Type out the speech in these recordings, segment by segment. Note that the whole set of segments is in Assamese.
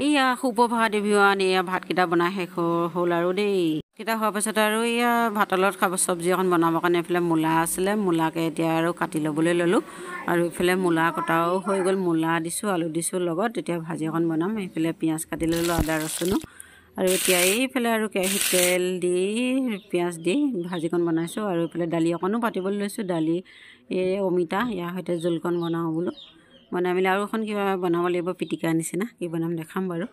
এইয়া সুপ্ৰভাত এভিৱান। এয়া ভাতকেইটা বনাই শেষ হ'ল আৰু দেই। কেইটা হোৱাৰ পাছত আৰু এয়া ভাতৰ লগত খাব চব্জি এখন বনাবৰ কাৰণে এইফালে মূলা আছিলে, মূলাকে এতিয়া আৰু কাটি ল'বলৈ ল'লোঁ। আৰু এইফালে মূলা কটাও হৈ গ'ল, মূলা দিছোঁ, আলু দিছোঁ লগত। এতিয়া ভাজি এখন বনাম। এইফালে পিঁয়াজ কাটি ল'লোঁ, আদা ৰচুনো। আৰু এতিয়া এইফালে আৰু কেৰাহীত তেল দি পিঁয়াজ দি ভাজিকণ বনাইছোঁ। আৰু এইফালে দালি অকণো পাতিবলৈ লৈছোঁ। দালি এই অমিতা, ইয়াৰ সৈতে জোলকণ বনাওঁ বোলো। বনাই মেলি আৰু এখন কিবা বনাব লাগিব, পিটিকা নিচিনা। কি বনাম দেখাম বাৰু।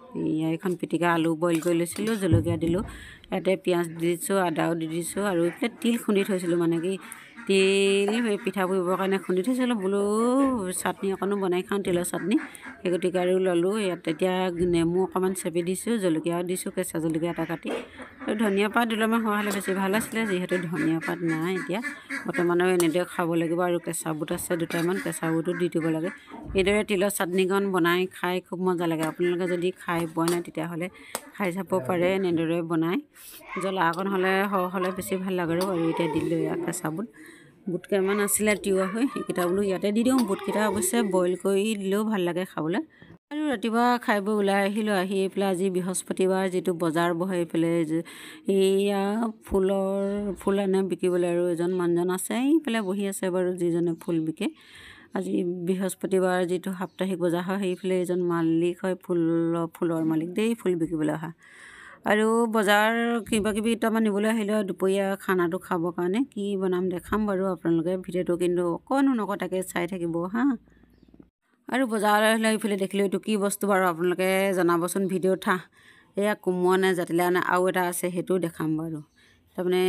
এইখন পিটিকা আলু বইল কৰি লৈছিলোঁ, জলকীয়া দিলোঁ, ইয়াতে পিঁয়াজ দি দিছোঁ, আদাও দি দিছোঁ। আৰু এইফালে তিল খুন্দি থৈছিলোঁ, মানে কি তিল পিঠা পুৰিবৰ কাৰণে খুন্দি থৈছিলোঁ বোলো। চাটনি অকণো বনাই খাওঁ, তিলৰ চাটনি। সেই গতিকে আৰু ল'লোঁ। ইয়াত এতিয়া নেমু অকণমান চেপি দিছোঁ, জলকীয়াও দিছোঁ, কেঁচা জলকীয়া এটা কাটি। আৰু ধনিয়া পাত দুটামান হোৱা হ'লে বেছি ভাল আছিলে, যিহেতু ধনিয়া পাত নাই এতিয়া বৰ্তমানেও এনেদৰে খাব লাগিব। আৰু কেঁচা বুট আছে দুটামান, কেঁচা বুটো দি দিব লাগে। এইদৰে তিলৰ চাটনিকণ বনাই খাই খুব মজা লাগে। আপোনালোকে যদি খাই পোৱা নাই তেতিয়াহ'লে খাই চাব পাৰে এনেদৰে বনাই। জ্বলা অকণ হ'লে সৰহ হ'লে বেছি ভাল লাগে। আৰু এতিয়া দিলোঁ ইয়াত কেঁচা বুট, বুট কেইটামান আছিলে তিওৱা হৈ, সেইকেইটা বোলো ইয়াতে দি দিওঁ। বুটকেইটা অৱশ্যে বইল কৰি দিলেও ভাল লাগে খাবলৈ। আৰু ৰাতিপুৱা খাই বৈ ওলাই আহিলোঁ। আহি এইফালে আজি বৃহস্পতিবাৰ, যিটো বজাৰ বহে এইফালে এইয়া ফুল আনে বিকিবলৈ। আৰু এজন মানুহজন আছে এইফালে বহি আছে বাৰু, যিজনে ফুল বিকে। আজি বৃহস্পতিবাৰ যিটো সাপ্তাহিক বজাৰ হয়, সেইফালে এজন মালিক হয়, ফুলৰ মালিক দেই, ফুল বিকিবলৈ অহা। আৰু বজাৰ কিবা কিবি দুটামান নিবলৈ আহিলোঁ আৰু দুপৰীয়া খানাটো খাবৰ কাৰণে। কি বনাম দেখাম বাৰু আপোনালোকে। ভিডিঅ'টো কিন্তু অকণো নকটাকৈ চাই থাকিব হা। আৰু বজাৰলৈ আহিলে এইফালে দেখিলোঁ, এইটো কি বস্তু বাৰু আপোনালোকে জনাবচোন ভিডিঅ'ত হা। এয়া কোমোৰা নে জাতিলাও নে আৰু এটা আছে, সেইটোও দেখাম বাৰু। তাৰমানে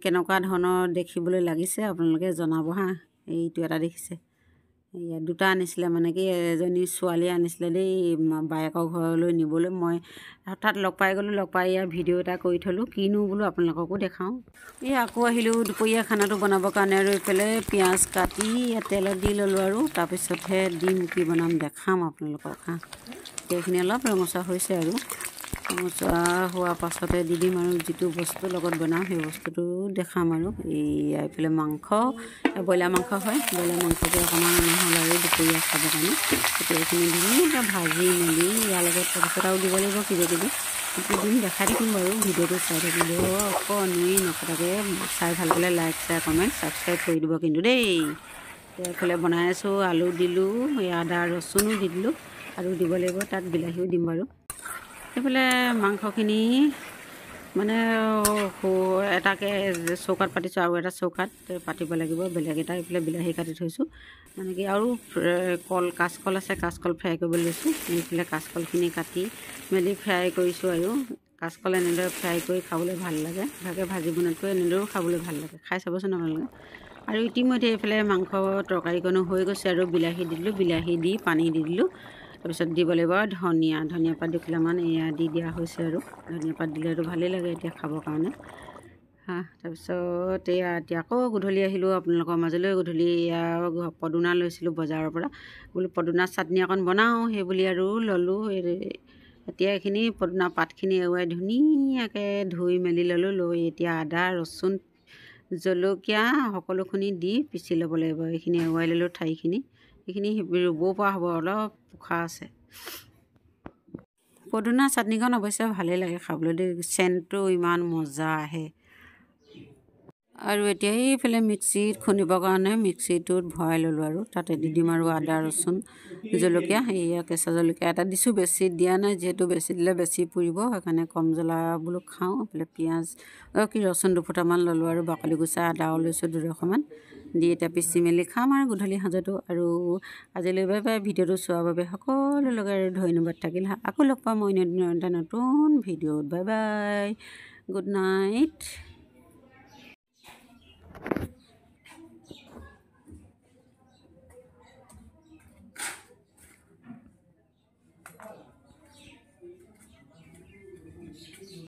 কেনেকুৱা ধৰণৰ দেখিবলৈ লাগিছে আপোনালোকে জনাব হা। এইটো এটা দেখিছে, ইয়াত দুটা আনিছিলে, মানে কি এজনী ছোৱালীয়ে আনিছিলে দেই, বায়েকৰ ঘৰলৈ নিবলৈ। মই তাত লগ পাই গ'লোঁ, লগ পাই ইয়াৰ ভিডিঅ' এটা কৰি থ'লোঁ। কিনো বোলো আপোনালোককো দেখাওঁ। এই আকৌ আহিলোঁ দুপৰীয়া খানাটো বনাবৰ কাৰণে। আৰু এইফালে পিঁয়াজ কাটি তেলত দি ল'লোঁ। আৰু তাৰপিছতহে দিম, কি বনাম দেখাম আপোনালোকক হা। এইখিনি অলপ ৰঙচুৱা হৈছে, আৰু ৰঙচুৱা হোৱাৰ পাছতে দি দিম। আৰু যিটো বস্তুৰ লগত বনাওঁ সেই বস্তুটো দেখাম। আৰু এইফালে মাংস, ব্ৰইলাৰ মাংস হয়, ব্ৰইলাৰ মাংসটো অকণমান অনা হ'ল আৰু দুপৰীয়া খাবৰ কাৰণে। এতিয়া এইখিনি ধুনীয়াকৈ ভাজি মেলি ইয়াৰ লগত তাৰপিছত আৰু দিব লাগিব কিবা কিবি। সেইটো দিম, দেখাই থাকিম বাৰু। ভিডিঅ'টো চাই থাকিব অকণি নকটাকৈ। চাই ভাল পালে লাইক, শ্বেয়াৰ, কমেণ্ট, ছাবস্ক্ৰাইব কৰি দিব কিন্তু দেই। এইফালে বনাই আছোঁ, আলু দিলোঁ, আদা ৰচুনো দি দিলোঁ, আৰু দিব লাগিব তাত বিলাহীও দিম বাৰু। এইফালে মাংসখিনি মানে এটাকে চৌকাত পাতিছোঁ, আৰু এটা চৌকাত পাতিব লাগিব বেলেগ এটা। এইফালে বিলাহী কাটি থৈছোঁ, মানে কি আৰু কাঁচকল আছে, কাঁচকল ফ্ৰাই কৰিবলৈ লৈছোঁ। এইফালে কাঁচকলখিনি কাটি মেলি ফ্ৰাই কৰিছোঁ। আৰু কাঁচকল এনেদৰে ফ্ৰাই কৰি খাবলৈ ভাল লাগে, ভালকৈ ভাজি বনোৱাতকৈ এনেদৰেও খাবলৈ ভাল লাগে। খাই চাবচোন আপোনালোকে। আৰু ইতিমধ্যে এইফালে মাংস তৰকাৰীকণো হৈ গৈছে। আৰু বিলাহী দি দিলোঁ, বিলাহী দি পানী দি দিলোঁ। তাৰপিছত দিব লাগিব ধনিয়া পাত দুখিলামান, এয়া দি দিয়া হৈছে। আৰু ধনিয়া পাত দিলেতো ভালেই লাগে এতিয়া খাবৰ কাৰণে হা। তাৰপিছত এতিয়া আকৌ গধূলি আহিলোঁ আপোনালোকৰ মাজলৈ। গধূলি পদুনা লৈছিলোঁ বজাৰৰ পৰা, বোলো পদুনা চাটনি অকণ বনাওঁ, সেই বুলি আৰু ল'লোঁ। এতিয়া এইখিনি পদুনা পাতখিনি এৰুৱাই ধুনীয়াকৈ ধুই মেলি ল'লোঁ। লৈ এতিয়া আদা ৰচুন জলকীয়া সকলোখিনি দি পিচি ল'ব লাগিব। এইখিনি এৰুৱাই ল'লোঁ ঠাৰিখিনি। এইখিনি ৰুবও পৰা হ'ব, অলপ পোখা আছে। পদুনা চাটনিকণ অৱশ্যে ভালেই লাগে খাবলৈ দেই, চেণ্টটো ইমান মজা আহে। আৰু এতিয়া এইফালে মিক্সিত খুন্দিবৰ কাৰণে মিক্সিটোত ভৰাই ল'লোঁ। আৰু তাতে দি দিম আৰু আদা ৰচুন জলকীয়া, এয়া কেঁচা জলকীয়া এটা দিছোঁ, বেছি দিয়া নাই, যিহেতু বেছি দিলে বেছি পুৰিব, সেইকাৰণে কম জ্বলা বোলো খাওঁ। এইফালে পিঁয়াজ ৰচুন দুফুটামান ল'লোঁ, আৰু বাকলি গুচাই আদাও লৈছোঁ দুডোখৰমান দি এতিয়া পিচি মেলি খাম আৰু গধূলি সাঁজতো। আৰু আজিলৈ বাই বাই। ভিডিঅ'টো চোৱাৰ বাবে সকলোলৈকে আৰু ধন্যবাদ থাকিল। আকৌ লগ পাম অন্য দিনৰ এটা নতুন ভিডিঅ'ত। Bye bye, good night.